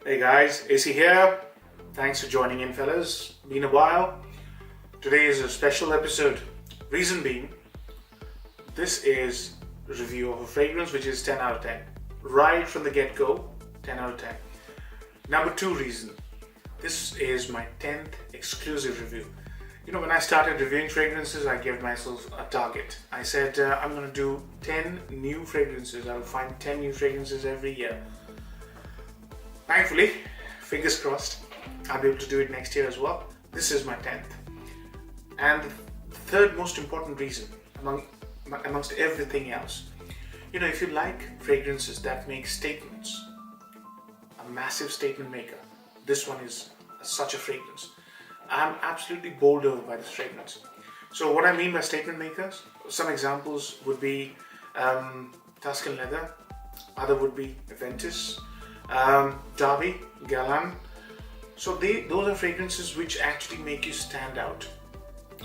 Hey guys, AC here. Thanks for joining in, fellas. Been a while. Today is a special episode. Reason being, this is a review of a fragrance which is 10 out of 10. Right from the get-go, 10 out of 10. Number two reason, this is my 10th exclusive review. You know, when I started reviewing fragrances, I gave myself a target. I said, I'm going to do 10 new fragrances. I'll find 10 new fragrances every year. Thankfully, fingers crossed, I'll be able to do it next year as well. This is my 10th. And the third most important reason, amongst everything else, you know, if you like fragrances that make statements, a massive statement maker, this one is such a fragrance. I'm absolutely bowled over by this fragrance. So what I mean by statement makers, some examples would be Tuscan Leather, other would be Aventus, Derby, Galan. So those are fragrances which actually make you stand out.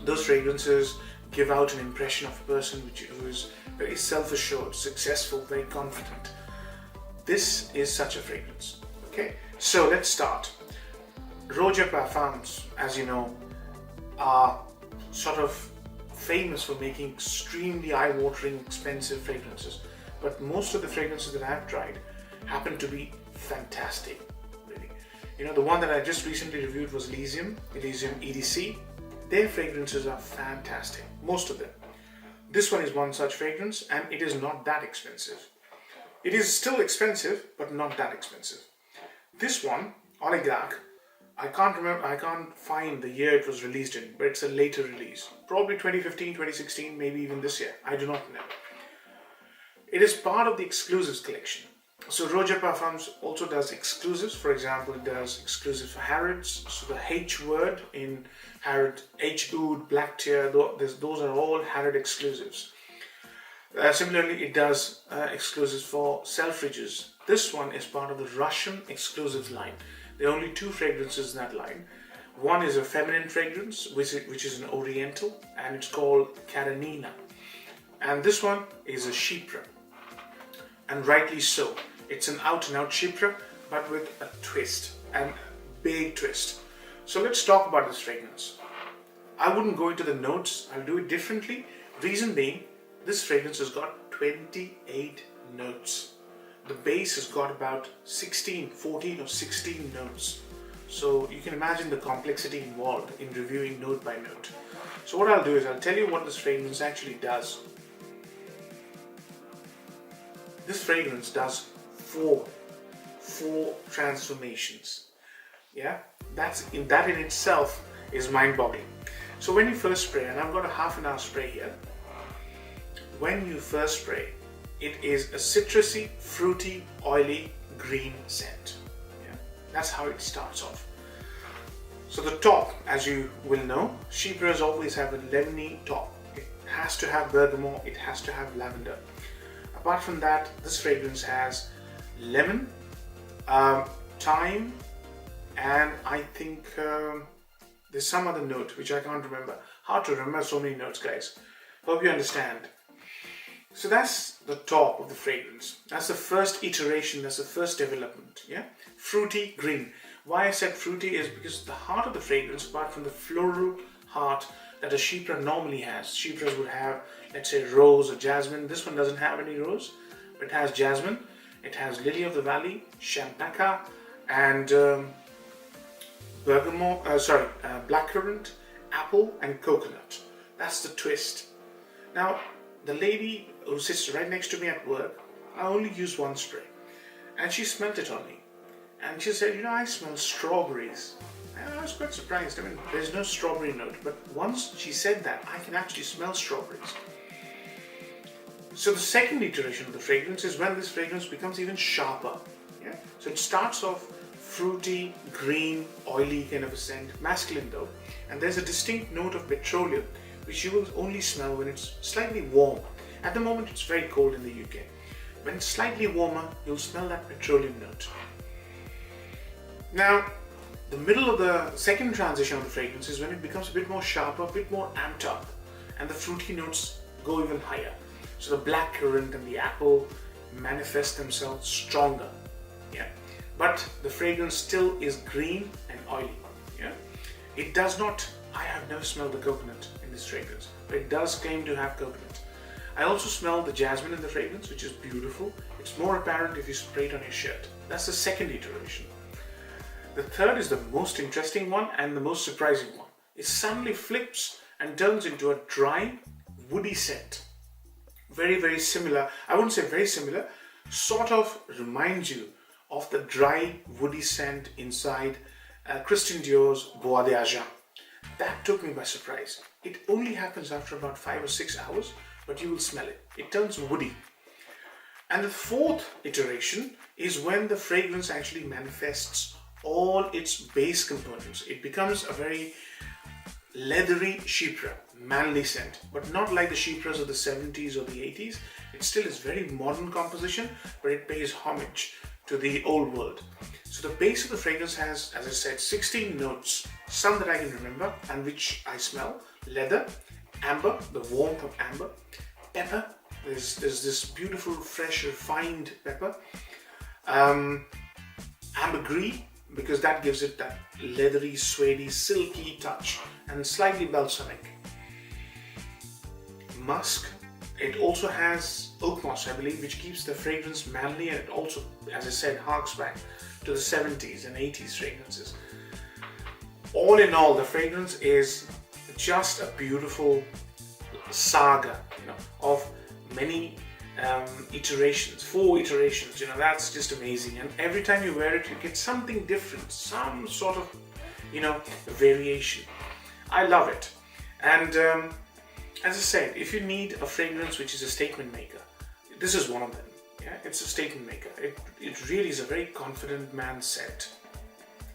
Those fragrances give out an impression of a person who is very self-assured, successful, very confident. This is such a fragrance. Okay, so let's start. Roja Parfums, as you know, are sort of famous for making extremely eye-watering, expensive fragrances. But most of the fragrances that I've tried happen to be fantastic, really. You know, the one that I just recently reviewed was Elysium EDC. Their fragrances are fantastic, most of them. This one is one such fragrance, and it is not that expensive. It is still expensive, but not that expensive. This one, Oligarch, I can't find the year it was released in, but it's a later release. Probably 2015, 2016, maybe even this year. I do not know. It is part of the exclusives collection. So Roja Parfums also does exclusives. For example, it does exclusives for Harrods. So the H word in Harrod, H Oud, Black Tear, those are all Harrod exclusives. Similarly, it does exclusives for Selfridges. This one is part of the Russian exclusives line. There are only two fragrances in that line. One is a feminine fragrance, which is an oriental, and it's called Karenina. And this one is a Chypre. And rightly so. It's an out-and-out Chypre, but with a twist, and big twist. So let's talk about this fragrance. I wouldn't go into the notes, I'll do it differently. Reason being, this fragrance has got 28 notes. The base has got about 14 or 16 notes. So you can imagine the complexity involved in reviewing note by note. So what I'll do is I'll tell you what this fragrance actually does. This fragrance does four transformations. Yeah, that in itself is mind-boggling. So when you first spray, and I've got a half an hour spray here. When you first spray, it is a citrusy, fruity, oily, green scent. Yeah, that's how it starts off. So the top, as you will know, Chypres always have a lemony top. It has to have bergamot, it has to have lavender. Apart from that, this fragrance has lemon, thyme, and I think there's some other note which I can't remember. Hard to remember so many notes, guys. Hope you understand. So that's the top of the fragrance. That's the first iteration, that's the first development. Yeah, fruity, green. Why I said fruity is because the heart of the fragrance, apart from the floral heart that a Chypre normally has. Chypres would have, let's say, rose or jasmine. This one doesn't have any rose, but it has jasmine. It has lily of the valley, champaca, and blackcurrant, apple, and coconut. That's the twist. Now, the lady who sits right next to me at work, I only used one spray, and she smelled it on me, and she said, you know, I smell strawberries. And I was quite surprised. I mean, there's no strawberry note, but once she said that, I can actually smell strawberries. So the second iteration of the fragrance is when this fragrance becomes even sharper. Yeah. So it starts off fruity, green, oily kind of a scent, masculine though, and there's a distinct note of petroleum, which you will only smell when it's slightly warm. At the moment, it's very cold in the UK. When it's slightly warmer, you'll smell that petroleum note. Now, the middle of the second transition of the fragrance is when it becomes a bit more sharper, a bit more amped up, and the fruity notes go even higher. So the blackcurrant and the apple manifest themselves stronger. Yeah. but the fragrance still is green and oily. Yeah, it does not. I have never smelled the coconut in this fragrance, but it does claim to have coconut. I also smell the jasmine in the fragrance, which is beautiful. It's more apparent if you spray it on your shirt. That's the second iteration. The third is the most interesting one and the most surprising one. It suddenly flips and turns into a dry, woody scent. Very, very similar. I wouldn't say very similar. Sort of reminds you of the dry, woody scent inside Christian Dior's Bois d'Argent. That took me by surprise. It only happens after about 5 or 6 hours, but you will smell it. It turns woody. And the fourth iteration is when the fragrance actually manifests all its base components. It becomes a very leathery chypre, manly scent, but not like the chypres of the 70s or the 80s. It still is very modern composition, but it pays homage to the old world. So the base of the fragrance has, as I said, 16 notes, some that I can remember and which I smell. Leather, amber, the warmth of amber, pepper, there's this beautiful, fresh, refined pepper, ambergris, because that gives it that leathery, suedy, silky touch, and slightly balsamic. Musk, it also has oak moss, I believe, which keeps the fragrance manly, and it also, as I said, harks back to the 70s and 80s fragrances. All in all, the fragrance is just a beautiful saga, of many iterations, 4 iterations. That's just amazing. And every time you wear it, you get something different, some sort of, variation. I love it. And as I said, if you need a fragrance which is a statement maker, this is one of them. Yeah, it's a statement maker. It really is a very confident man's scent,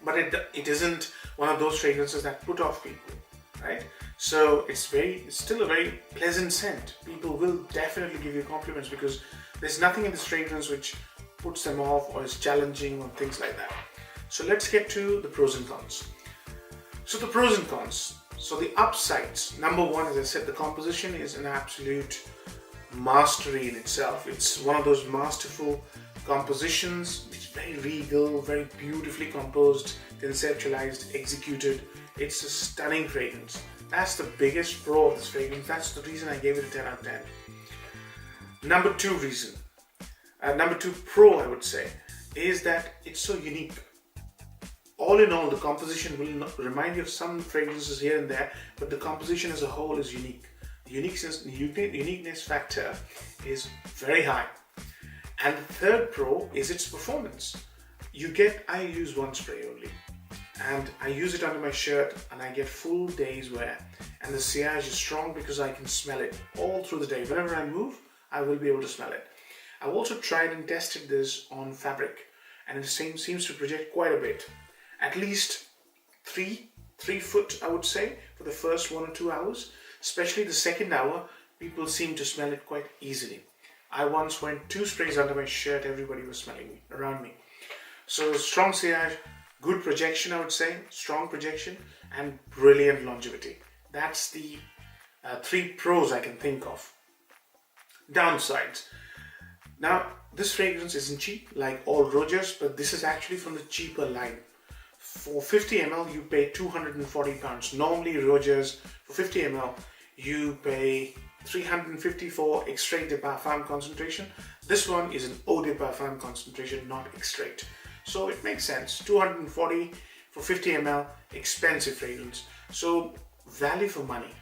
but it isn't one of those fragrances that put off people, right? So it's still a very pleasant scent. People will definitely give you compliments because there's nothing in this fragrance which puts them off or is challenging or things like that. So let's get to the pros and cons. So the pros and cons. So the upsides. Number one, as I said, the composition is an absolute mastery in itself. It's one of those masterful compositions. It's very regal, very beautifully composed, conceptualized, executed. It's a stunning fragrance. That's the biggest pro of this fragrance. That's the reason I gave it a 10 out of 10. Number two pro, I would say, is that it's so unique. All in all, the composition will remind you of some fragrances here and there, but the composition as a whole is unique. The uniqueness factor is very high. And the third pro is its performance. I use one spray only, and I use it under my shirt and I get full day's wear. And the sillage is strong because I can smell it all through the day. Whenever I move, I will be able to smell it. I've also tried and tested this on fabric, and it seems to project quite a bit. At least 3 foot, I would say, for the first 1 or 2 hours. Especially the second hour, people seem to smell it quite easily. I once went 2 sprays under my shirt, everybody was smelling me, around me. So strong sillage, good projection, I would say, strong projection, and brilliant longevity. That's the 3 pros I can think of. Downsides. Now, this fragrance isn't cheap like all Rojas, but this is actually from the cheaper line. For 50 ml, you pay £240. Normally, Rojas, for 50 ml, you pay $350 for extrait de parfum concentration. This one is an eau de parfum concentration, not extrait. So it makes sense. $240 for 50 ml, expensive fragrance. So value for money.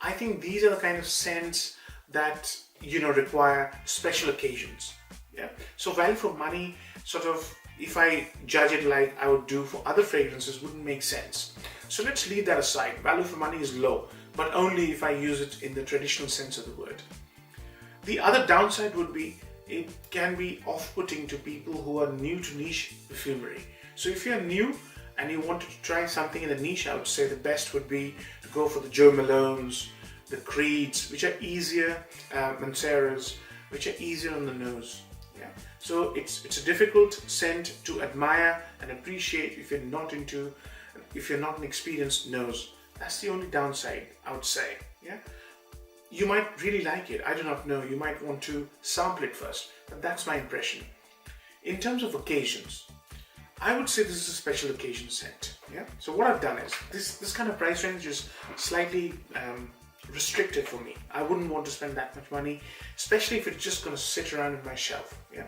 I think these are the kind of scents that require special occasions. Yeah. So value for money, sort of, if I judge it like I would do for other fragrances, wouldn't make sense. So let's leave that aside. Value for money is low, but only if I use it in the traditional sense of the word. The other downside would be it can be off-putting to people who are new to niche perfumery. So if you're new and you wanted to try something in the niche, I would say the best would be to go for the Joe Malones, the Creeds, which are easier, Manceras, which are easier on the nose. Yeah. So it's a difficult scent to admire and appreciate if you're not an experienced nose. That's the only downside, I would say. Yeah. You might really like it. I do not know. You might want to sample it first, but that's my impression. In terms of occasions, I would say this is a special occasion scent. Yeah. So what I've done is this kind of price range is slightly restricted for me. I wouldn't want to spend that much money, especially if it's just going to sit around in my shelf. Yeah.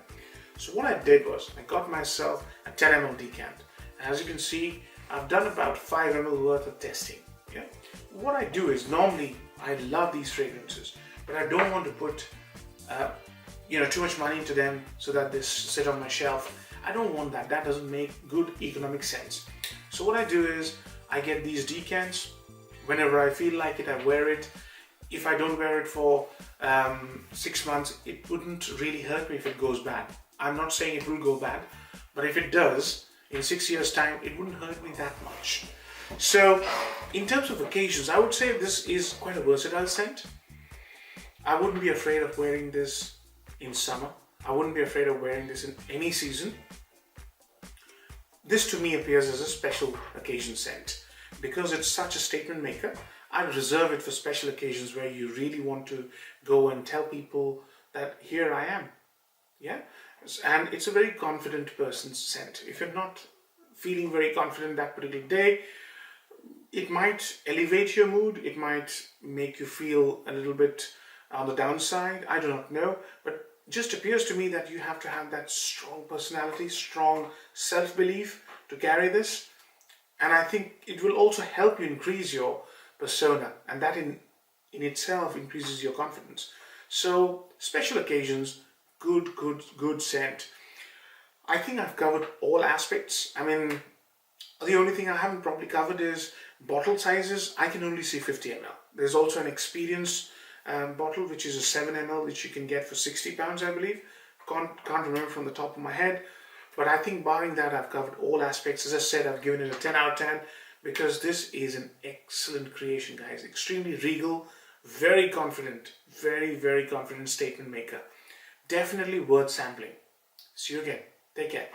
So what I did was I got myself a 10 ml decant. As you can see, I've done about 5 ml worth of testing. Yeah. What I do is normally I love these fragrances, but I don't want to put too much money into them so that they sit on my shelf. I don't want that. That doesn't make good economic sense. So what I do is I get these decants. Whenever I feel like it, I wear it. If I don't wear it for 6 months, it wouldn't really hurt me if it goes bad. I'm not saying it will go bad, but if it does, in 6 years' time, it wouldn't hurt me that much. So in terms of occasions, I would say this is quite a versatile scent. I wouldn't be afraid of wearing this in summer. I wouldn't be afraid of wearing this in any season. This to me appears as a special occasion scent. Because it's such a statement maker, I reserve it for special occasions where you really want to go and tell people that here I am. Yeah? And it's a very confident person's scent. If you're not feeling very confident that particular day, it might elevate your mood, it might make you feel a little bit on the downside, I do not know, but just appears to me that you have to have that strong personality, strong self-belief to carry this. And I think it will also help you increase your persona, and that in itself increases your confidence. So special occasions, good scent. I think I've covered all aspects. I mean, the only thing I haven't probably covered is bottle sizes. I can only see 50 ml. There's also an experience bottle, which is a 7 ml, which you can get for £60, I believe. Can't remember from the top of my head. But I think barring that, I've covered all aspects. As I said, I've given it a 10 out of 10 because this is an excellent creation, guys. Extremely regal, very confident, very confident statement maker. Definitely worth sampling. See you again. Take care.